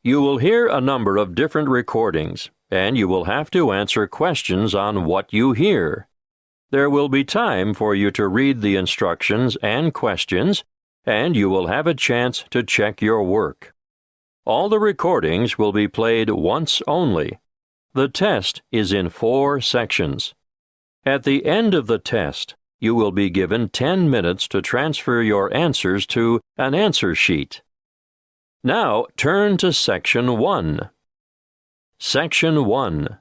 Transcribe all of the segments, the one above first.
You will hear a number of different recordings, and you will have to answer questions on what you hear. There will be time for you to read the instructions and questions, and you will have a chance to check your work. All the recordings will be played once only. The test is in 4 sections. At the end of the test, you will be given 10 minutes to transfer your answers to an answer sheet. Now turn to Section 1. Section 1.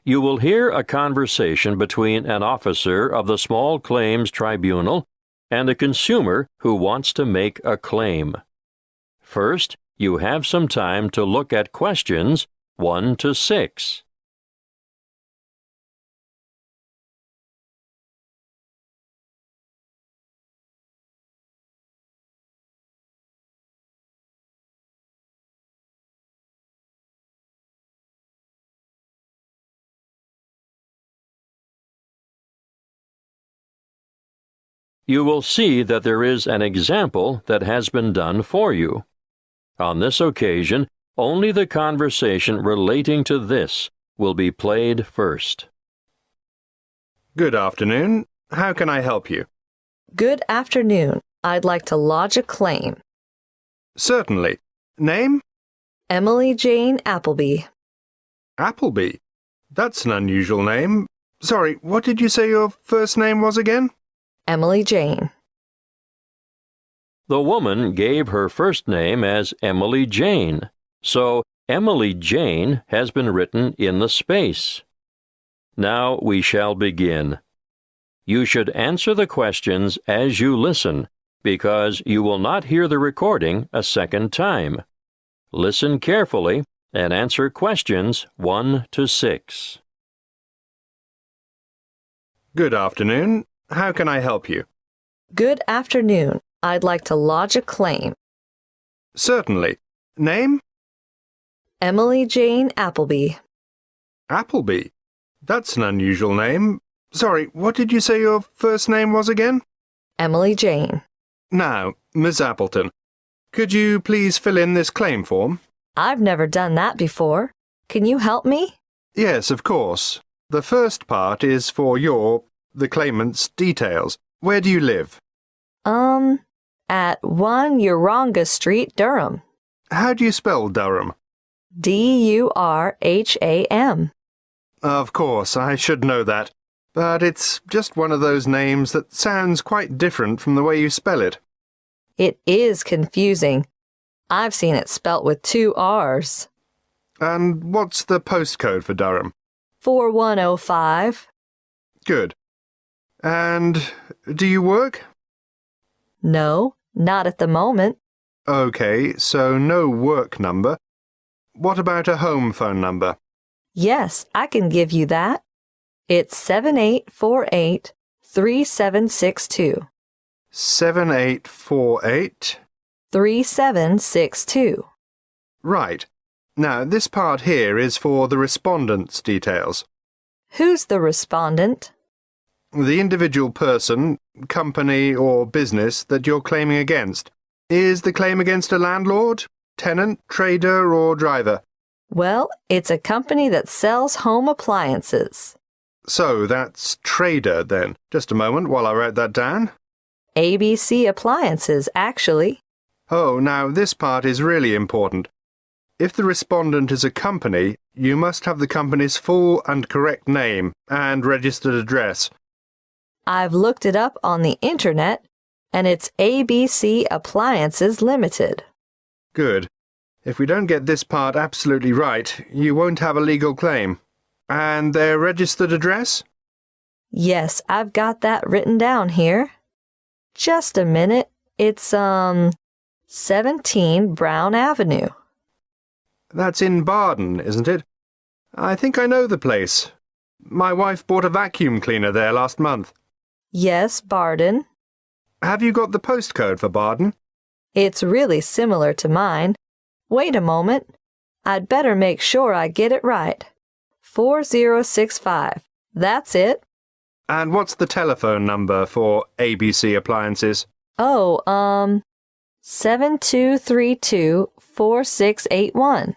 You will hear a conversation between an officer of the Small Claims Tribunal and a consumer who wants to make a claim. First, you have some time to look at questions 1 to 6. You will see that there is an example that has been done for you. On this occasion, only the conversation relating to this will be played first. Good afternoon. How can I help you? Good afternoon. I'd like to lodge a claim. Certainly. Name? Emily Jane Appleby. Appleby. That's an unusual name. Sorry, what did you say your first name was again? Emily Jane. The woman gave her first name as Emily Jane, so Emily Jane has been written in the space. Now we shall begin. You should answer the questions as you listen, because you will not hear the recording a second time. Listen carefully and answer questions 1 to 6. Good afternoon. How can I help you? Good afternoon. I'd like to lodge a claim. Certainly. Name? Emily Jane Appleby. Appleby. That's an unusual name. Sorry, what did you say your first name was again? Emily Jane. Now, Miss Appleton, could you please fill in this claim form? I've never done that before. Can you help me? Yes, of course. The first part is for the claimant's details. Where do you live? At 1 Uranga Street, Durham. How do you spell Durham? Durham. Of course, I should know that. But it's just one of those names that sounds quite different from the way you spell it. It is confusing. I've seen it spelt with 2 R's. And what's the postcode for Durham? 4105. Good. And do you work? No, not at the moment. Okay, so no work number. What about a home phone number? Yes, I can give you that. It's 7848-3762. 7848? 3762. Right. Now, this part here is for the respondent's details. Who's the respondent? The individual person, company, or business that you're claiming against. Is the claim against a landlord, tenant, trader, or driver? Well, it's a company that sells home appliances. So that's trader, then. Just a moment while I write that down. ABC Appliances, actually. Oh, now this part is really important. If the respondent is a company, you must have the company's full and correct name and registered address. I've looked it up on the internet, and it's ABC Appliances Limited. Good. If we don't get this part absolutely right, you won't have a legal claim. And their registered address? Yes, I've got that written down here. Just a minute. It's, 17 Brown Avenue. That's in Baden, isn't it? I think I know the place. My wife bought a vacuum cleaner there last month. Yes, Baden. Have you got the postcode for Baden? It's really similar to mine. Wait a moment. I'd better make sure I get it right. 4065. That's it. And what's the telephone number for ABC Appliances? Oh, 7232 4681.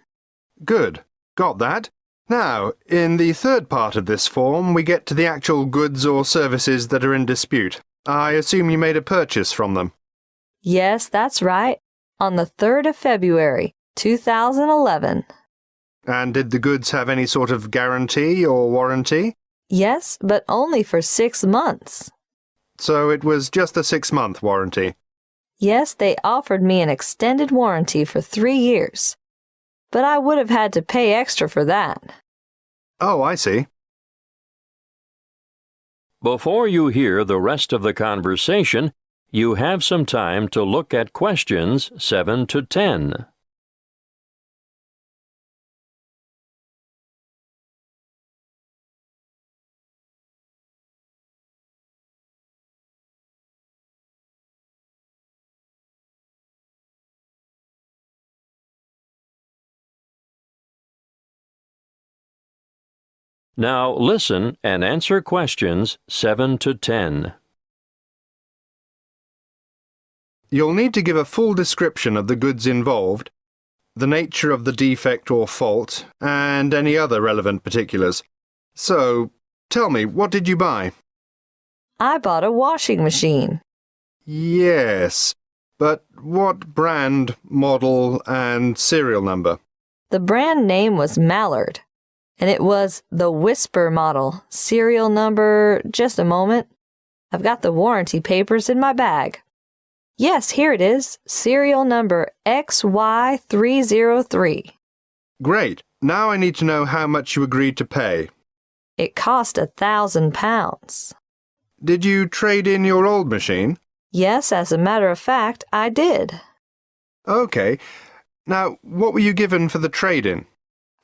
Good. Got that. Now, in the third part of this form, we get to the actual goods or services that are in dispute. I assume you made a purchase from them. Yes, that's right. On the 3rd of February, 2011. And did the goods have any sort of guarantee or warranty? Yes, but only for 6 months. So it was just a 6-month warranty. Yes, they offered me an extended warranty for 3 years. But I would have had to pay extra for that. Oh, I see. Before you hear the rest of the conversation, you have some time to look at questions 7 to 10. Now listen and answer questions 7 to 10. You'll need to give a full description of the goods involved, the nature of the defect or fault, and any other relevant particulars. So, tell me, what did you buy? I bought a washing machine. Yes, but what brand, model, and serial number? The brand name was Mallard, and it was the Whisper model. Serial number, just a moment. I've got the warranty papers in my bag. Yes, here it is. Serial number XY303. Great. Now I need to know how much you agreed to pay. It cost £1,000. Did you trade in your old machine? Yes, as a matter of fact, I did. Okay. Now, what were you given for the trade-in?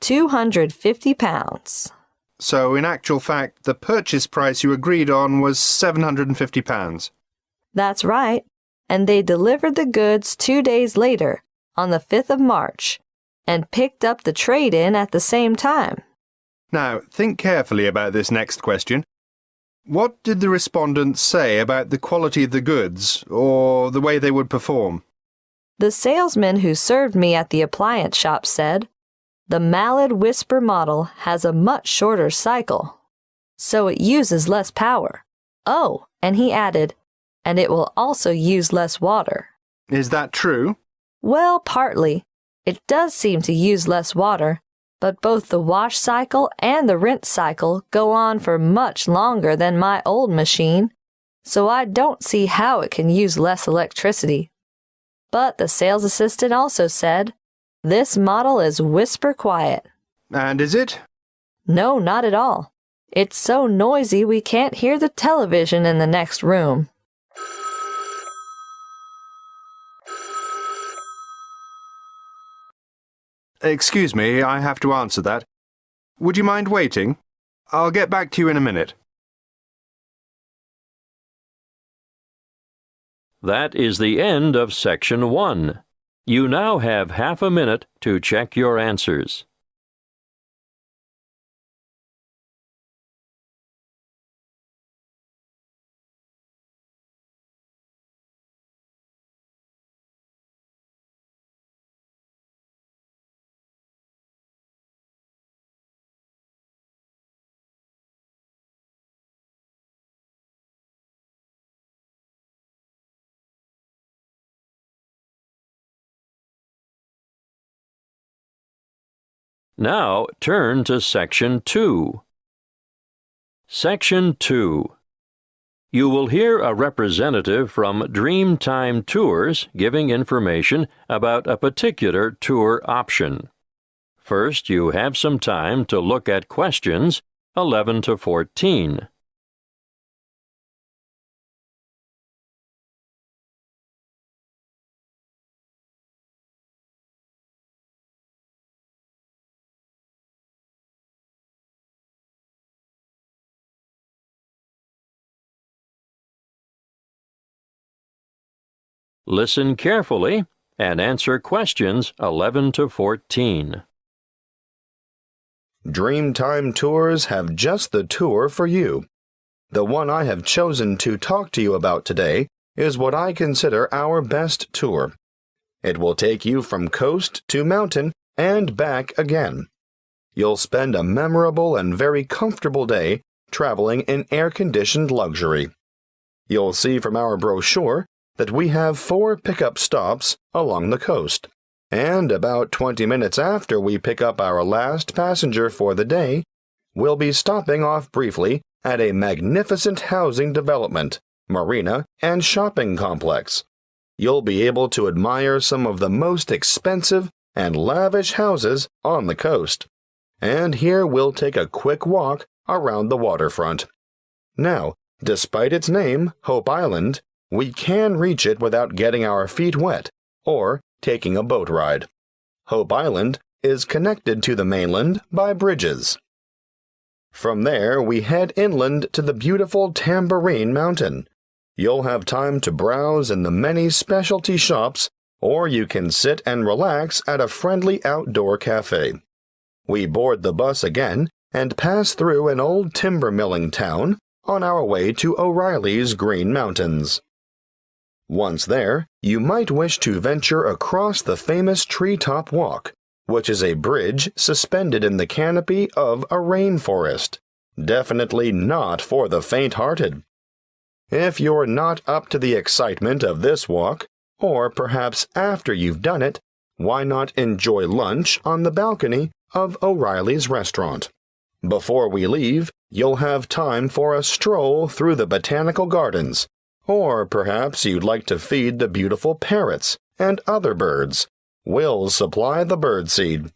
£250. So, in actual fact, the purchase price you agreed on was £750. That's right. And they delivered the goods 2 days later, on the 5th of March, and picked up the trade-in at the same time. Now, think carefully about this next question. What did the respondents say about the quality of the goods, or the way they would perform? The salesman who served me at the appliance shop said, "The Mallard Whisper model has a much shorter cycle, so it uses less power. Oh," and he added, "and it will also use less water." Is that true? Well, partly. It does seem to use less water, but both the wash cycle and the rinse cycle go on for much longer than my old machine, so I don't see how it can use less electricity. But the sales assistant also said, "This model is whisper quiet." And is it? No, not at all. It's so noisy we can't hear the television in the next room. Excuse me, I have to answer that. Would you mind waiting? I'll get back to you in a minute. That is the end of Section 1. You now have half a minute to check your answers. Now turn to Section 2. Section 2. You will hear a representative from Dreamtime Tours giving information about a particular tour option. First, you have some time to look at questions 11 to 14. Listen carefully and answer questions 11 to 14. Dreamtime Tours have just the tour for you. The one I have chosen to talk to you about today is what I consider our best tour. It will take you from coast to mountain and back again. You'll spend a memorable and very comfortable day traveling in air-conditioned luxury. You'll see from our brochure that we have 4 pickup stops along the coast, and about 20 minutes after we pick up our last passenger for the day, we'll be stopping off briefly at a magnificent housing development, marina, and shopping complex. You'll be able to admire some of the most expensive and lavish houses on the coast. And here we'll take a quick walk around the waterfront. Now, despite its name, Hope Island, we can reach it without getting our feet wet or taking a boat ride. Hope Island is connected to the mainland by bridges. From there, we head inland to the beautiful Tambourine Mountain. You'll have time to browse in the many specialty shops, or you can sit and relax at a friendly outdoor cafe. We board the bus again and pass through an old timber milling town on our way to O'Reilly's Green Mountains. Once there, you might wish to venture across the famous Treetop Walk, which is a bridge suspended in the canopy of a rainforest. Definitely not for the faint-hearted. If you're not up to the excitement of this walk, or perhaps after you've done it, why not enjoy lunch on the balcony of O'Reilly's restaurant? Before we leave, you'll have time for a stroll through the botanical gardens, or perhaps you'd like to feed the beautiful parrots and other birds. We'll supply the birdseed.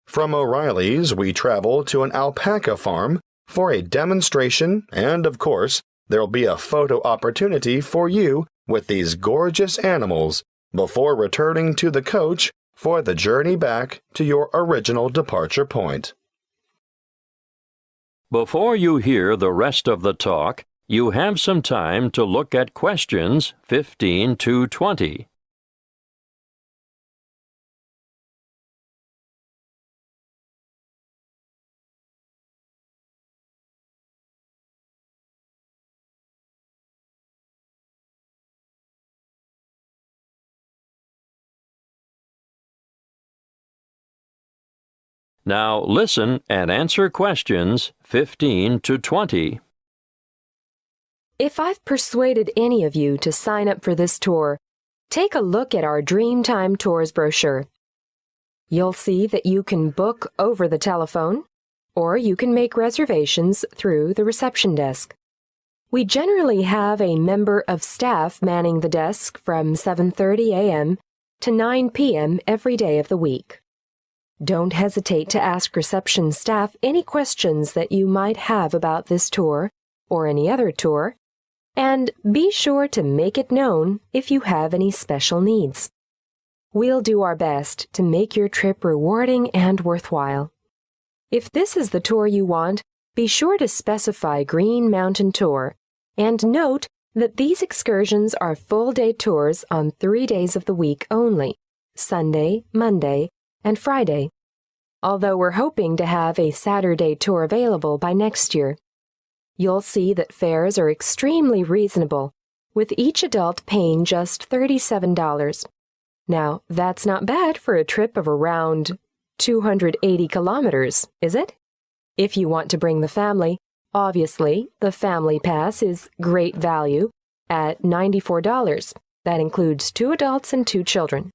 From O'Reilly's, we travel to an alpaca farm for a demonstration, and of course, there'll be a photo opportunity for you with these gorgeous animals before returning to the coach for the journey back to your original departure point. Before you hear the rest of the talk, you have some time to look at questions 15 to 20. Now listen and answer questions 15 to 20. If I've persuaded any of you to sign up for this tour, take a look at our Dreamtime Tours brochure. You'll see that you can book over the telephone, or you can make reservations through the reception desk. We generally have a member of staff manning the desk from 7:30 a.m. to 9 p.m. every day of the week. Don't hesitate to ask reception staff any questions that you might have about this tour or any other tour, and be sure to make it known if you have any special needs. We'll do our best to make your trip rewarding and worthwhile. If this is the tour you want, be sure to specify Green Mountain Tour, and note that these excursions are full-day tours on 3 days of the week only, Sunday, Monday, and Friday, although we're hoping to have a Saturday tour available by next year. You'll see that fares are extremely reasonable, with each adult paying just $37. Now, that's not bad for a trip of around 280 kilometers, is it? If you want to bring the family, obviously, the Family Pass is great value at $94. That includes 2 adults and 2 children.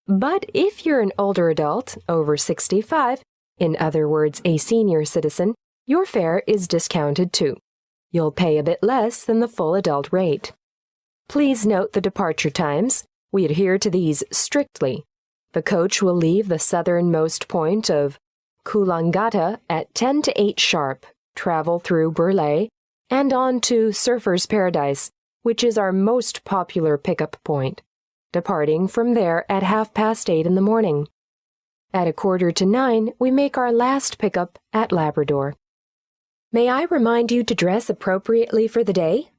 But if you're an older adult, over 65, in other words, a senior citizen, your fare is discounted too. You'll pay a bit less than the full adult rate. Please note the departure times. We adhere to these strictly. The coach will leave the southernmost point of Coolangatta at 10 to 8 sharp, travel through Burleigh, and on to Surfer's Paradise, which is our most popular pickup point, departing from there at 8:30 in the morning. At 8:45, we make our last pickup at Labrador. May I remind you to dress appropriately for the day?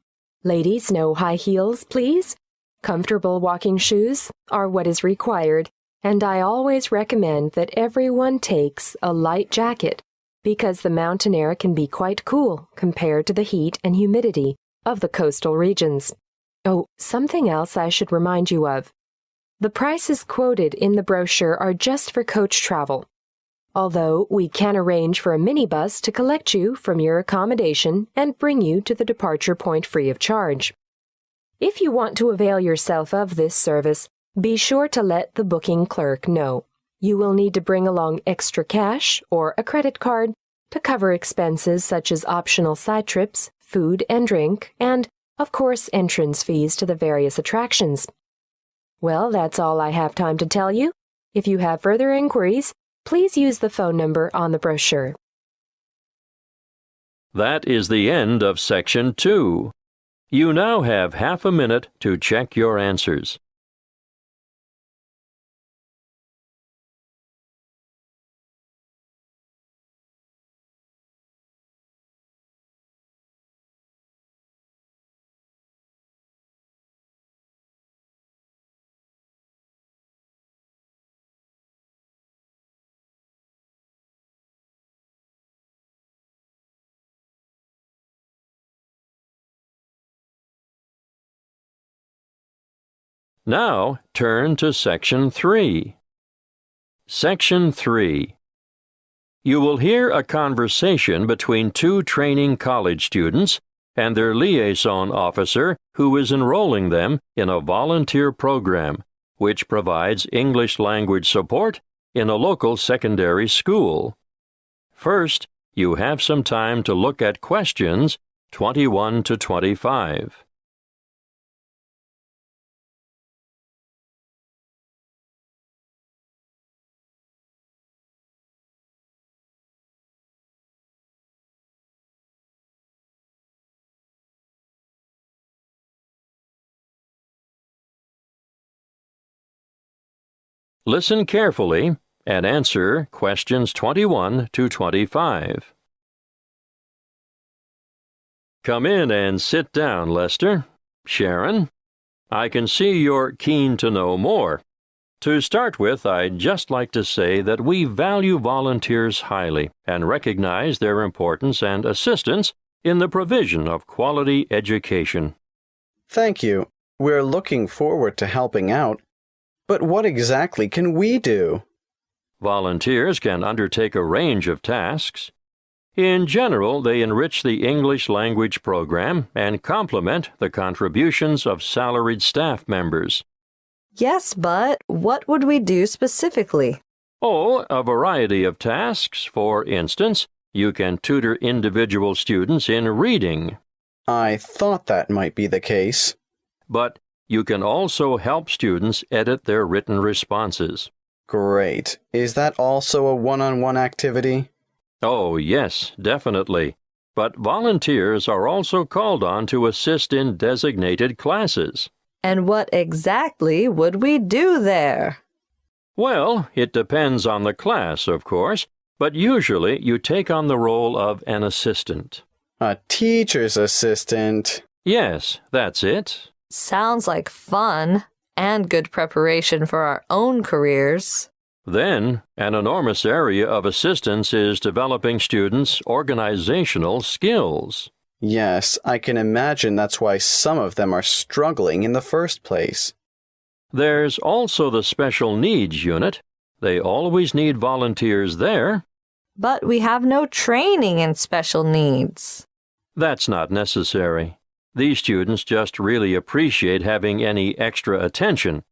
Ladies, no high heels, please. Comfortable walking shoes are what is required, and I always recommend that everyone takes a light jacket because the mountain air can be quite cool compared to the heat and humidity of the coastal regions. Oh, something else I should remind you of. The prices quoted in the brochure are just for coach travel, although we can arrange for a minibus to collect you from your accommodation and bring you to the departure point free of charge. If you want to avail yourself of this service, be sure to let the booking clerk know. You will need to bring along extra cash or a credit card to cover expenses such as optional side trips, food and drink, and, of course, entrance fees to the various attractions. Well, that's all I have time to tell you. If you have further inquiries, please use the phone number on the brochure. That is the end of Section 2. You now have half a minute to check your answers. Now, turn to Section 3. Section 3. You will hear a conversation between two training college students and their liaison officer who is enrolling them in a volunteer program which provides English language support in a local secondary school. First, you have some time to look at questions 21 to 25. Listen carefully and answer questions 21 to 25. Come in and sit down, Lester. Sharon, I can see you're keen to know more. To start with, I'd just like to say that we value volunteers highly and recognize their importance and assistance in the provision of quality education. Thank you. We're looking forward to helping out. But what exactly can we do? Volunteers can undertake a range of tasks. In general, they enrich the English language program and complement the contributions of salaried staff members. Yes, but what would we do specifically? Oh, a variety of tasks. For instance, you can tutor individual students in reading. I thought that might be the case. But you can also help students edit their written responses. Great. Is that also a one-on-one activity? Oh, yes, definitely. But volunteers are also called on to assist in designated classes. And what exactly would we do there? Well, it depends on the class, of course, but usually you take on the role of an assistant. A teacher's assistant. Yes, that's it. Sounds like fun and good preparation for our own careers. Then, an enormous area of assistance is developing students' organizational skills. Yes, I can imagine that's why some of them are struggling in the first place. There's also the special needs unit. They always need volunteers there. But we have no training in special needs. That's not necessary. These students just really appreciate having any extra attention.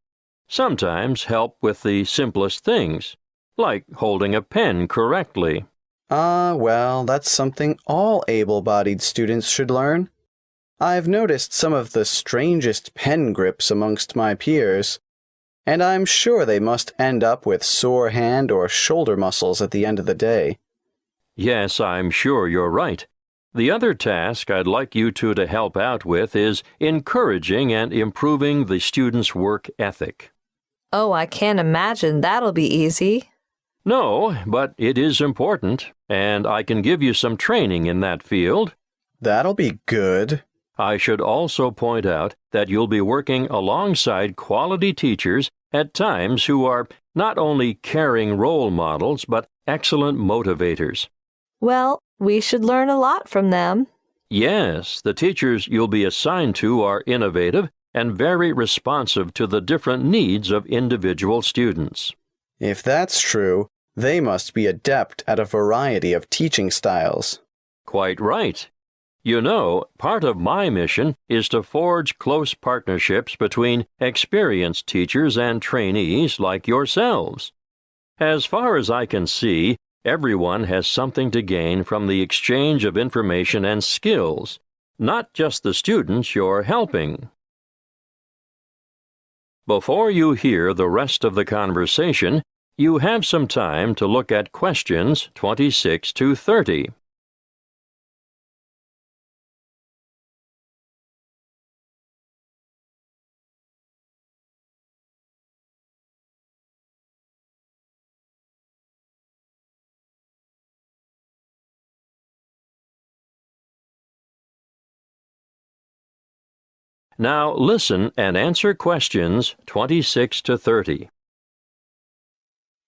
Sometimes help with the simplest things, like holding a pen correctly. Well, that's something all able-bodied students should learn. I've noticed some of the strangest pen grips amongst my peers, and I'm sure they must end up with sore hand or shoulder muscles at the end of the day. Yes, I'm sure you're right. The other task I'd like you two to help out with is encouraging and improving the students' work ethic. Oh, I can't imagine that'll be easy. No, but it is important, and I can give you some training in that field. That'll be good. I should also point out that you'll be working alongside quality teachers at times who are not only caring role models, but excellent motivators. Well, we should learn a lot from them. Yes, the teachers you'll be assigned to are innovative and very responsive to the different needs of individual students. If that's true, they must be adept at a variety of teaching styles. Quite right. You know, part of my mission is to forge close partnerships between experienced teachers and trainees like yourselves. As far as I can see, everyone has something to gain from the exchange of information and skills, not just the students you're helping. Before you hear the rest of the conversation, you have some time to look at questions 26 to 30. Now listen and answer questions 26 to 30.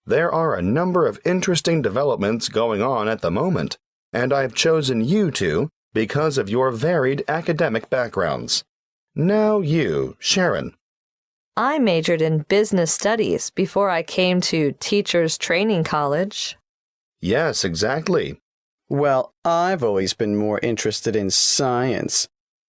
There are a number of interesting developments going on at the moment, and I've chosen you two because of your varied academic backgrounds. Now you, Sharon. I majored in business studies before I came to Teachers Training College. Yes, exactly. Well, I've always been more interested in science,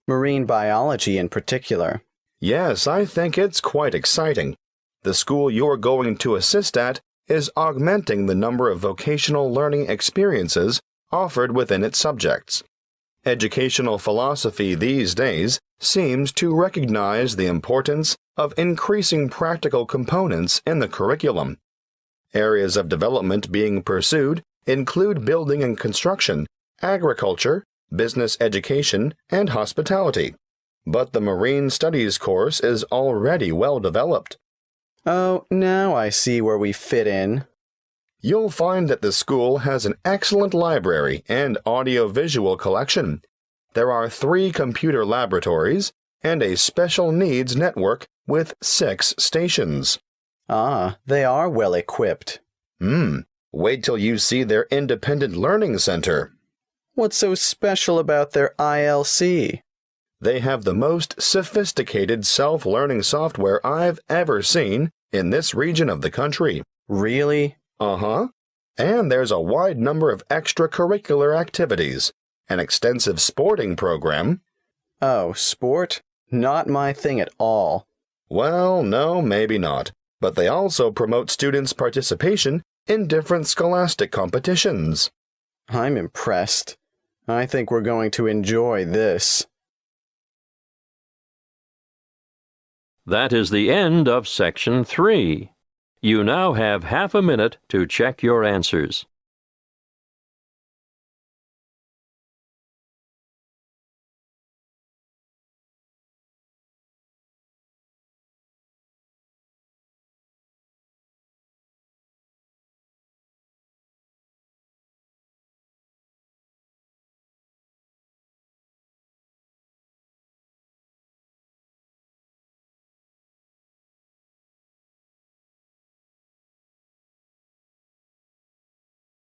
marine biology in particular. Yes, I think it's quite exciting. The school you're going to assist at is augmenting the number of vocational learning experiences offered within its subjects. Educational philosophy these days seems to recognize the importance of increasing practical components in the curriculum. Areas of development being pursued include building and construction, agriculture, business education, and hospitality. But the Marine Studies course is already well developed. Oh, now I see where we fit in. You'll find that the school has an excellent library and audio-visual collection. There are 3 computer laboratories and a special needs network with 6 stations. Ah, they are well equipped. Wait till you see their independent learning center. What's so special about their ILC? They have the most sophisticated self-learning software I've ever seen in this region of the country. Really? Uh-huh. And there's a wide number of extracurricular activities, an extensive sporting program. Oh, sport? Not my thing at all. Well, no, maybe not. But they also promote students' participation in different scholastic competitions. I'm impressed. I think we're going to enjoy this. That is the end of Section 3. You now have half a minute to check your answers.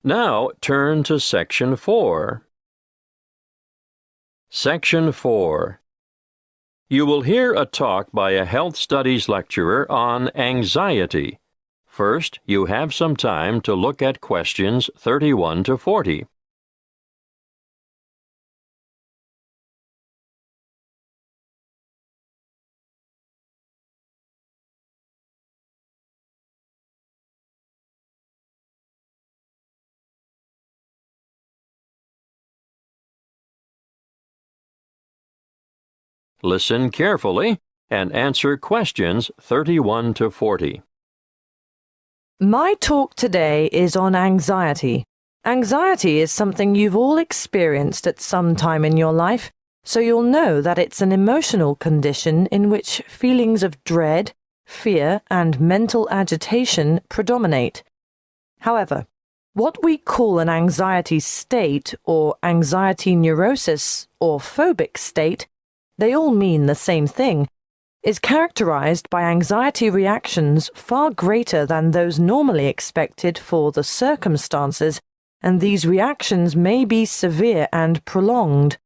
Now turn to Section 4. Section 4. You will hear a talk by a health studies lecturer on anxiety. First, you have some time to look at questions 31 to 40. Listen carefully and answer questions 31 to 40. My talk today is on anxiety. Anxiety is something you've all experienced at some time in your life, so you'll know that it's an emotional condition in which feelings of dread, fear, and mental agitation predominate. However, what we call an anxiety state or anxiety neurosis or phobic state, they all mean the same thing, is characterized by anxiety reactions far greater than those normally expected for the circumstances, and these reactions may be severe and prolonged.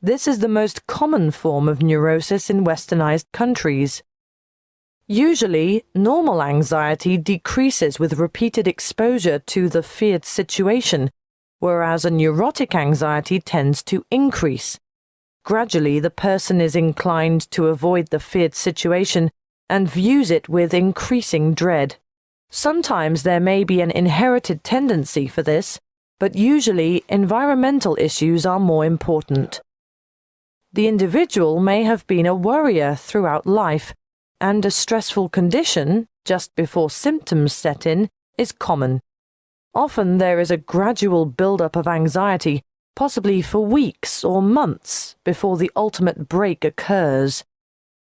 This is the most common form of neurosis in westernized countries. Usually, normal anxiety decreases with repeated exposure to the feared situation, whereas a neurotic anxiety tends to increase. Gradually, the person is inclined to avoid the feared situation and views it with increasing dread. Sometimes there may be an inherited tendency for this, but usually environmental issues are more important. The individual may have been a worrier throughout life, and a stressful condition, just before symptoms set in, is common. Often there is a gradual build-up of anxiety, possibly for weeks or months, before the ultimate break occurs.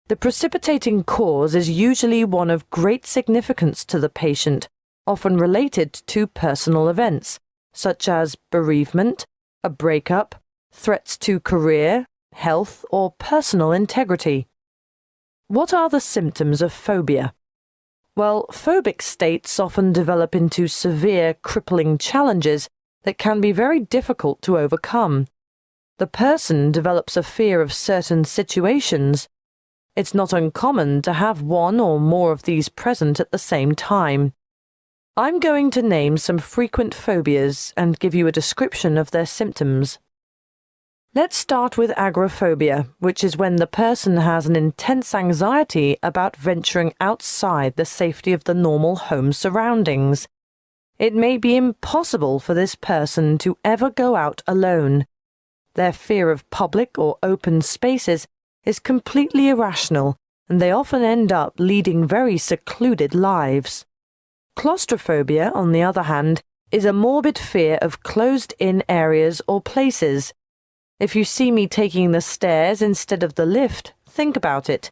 The precipitating cause is usually one of great significance to the patient, often related to personal events, such as bereavement, a breakup, threats to career, health, or personal integrity. What are the symptoms of phobia? Well, phobic states often develop into severe, crippling challenges that can be very difficult to overcome. The person develops a fear of certain situations. It's not uncommon to have one or more of these present at the same time. I'm going to name some frequent phobias and give you a description of their symptoms. Let's start with agoraphobia, which is when the person has an intense anxiety about venturing outside the safety of the normal home surroundings. It may be impossible for this person to ever go out alone. Their fear of public or open spaces is completely irrational, and they often end up leading very secluded lives. Claustrophobia, on the other hand, is a morbid fear of closed-in areas or places. If you see me taking the stairs instead of the lift, think about it.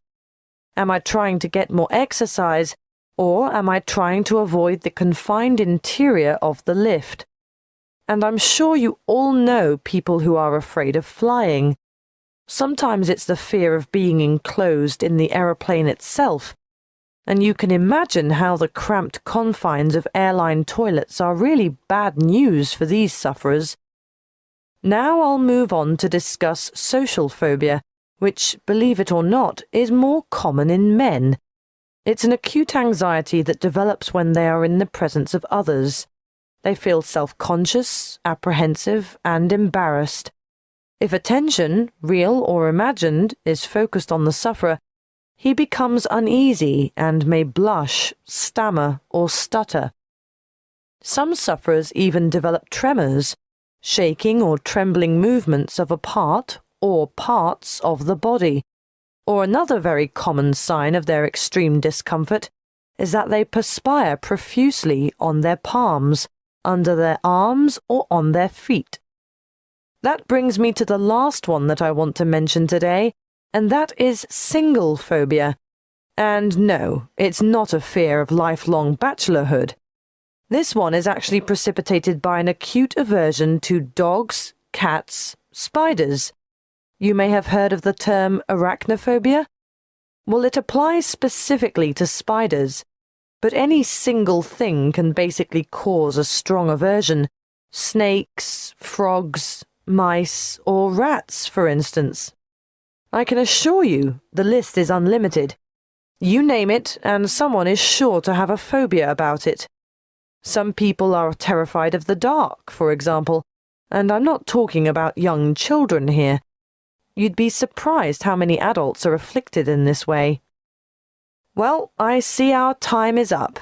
Am I trying to get more exercise, or am I trying to avoid the confined interior of the lift? And I'm sure you all know people who are afraid of flying. Sometimes it's the fear of being enclosed in the aeroplane itself, and you can imagine how the cramped confines of airline toilets are really bad news for these sufferers. Now I'll move on to discuss social phobia, which, believe it or not, is more common in men. It's an acute anxiety that develops when they are in the presence of others. They feel self-conscious, apprehensive, and embarrassed. If attention, real or imagined, is focused on the sufferer, he becomes uneasy and may blush, stammer, or stutter. Some sufferers even develop tremors, shaking or trembling movements of a part or parts of the body. Or another very common sign of their extreme discomfort is that they perspire profusely on their palms, under their arms, or on their feet. That brings me to the last one that I want to mention today, and that is single phobia. And no, it's not a fear of lifelong bachelorhood. This one is actually precipitated by an acute aversion to dogs, cats, spiders. You may have heard of the term arachnophobia. Well, it applies specifically to spiders, but any single thing can basically cause a strong aversion. Snakes, frogs, mice, or rats, for instance. I can assure you the list is unlimited. You name it, and someone is sure to have a phobia about it. Some people are terrified of the dark, for example, and I'm not talking about young children here. You'd be surprised how many adults are afflicted in this way. Well, I see our time is up.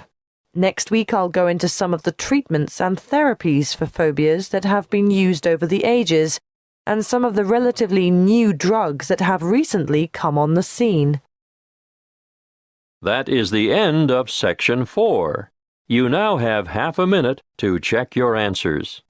Next week I'll go into some of the treatments and therapies for phobias that have been used over the ages, and some of the relatively new drugs that have recently come on the scene. That is the end of Section 4. You now have half a minute to check your answers.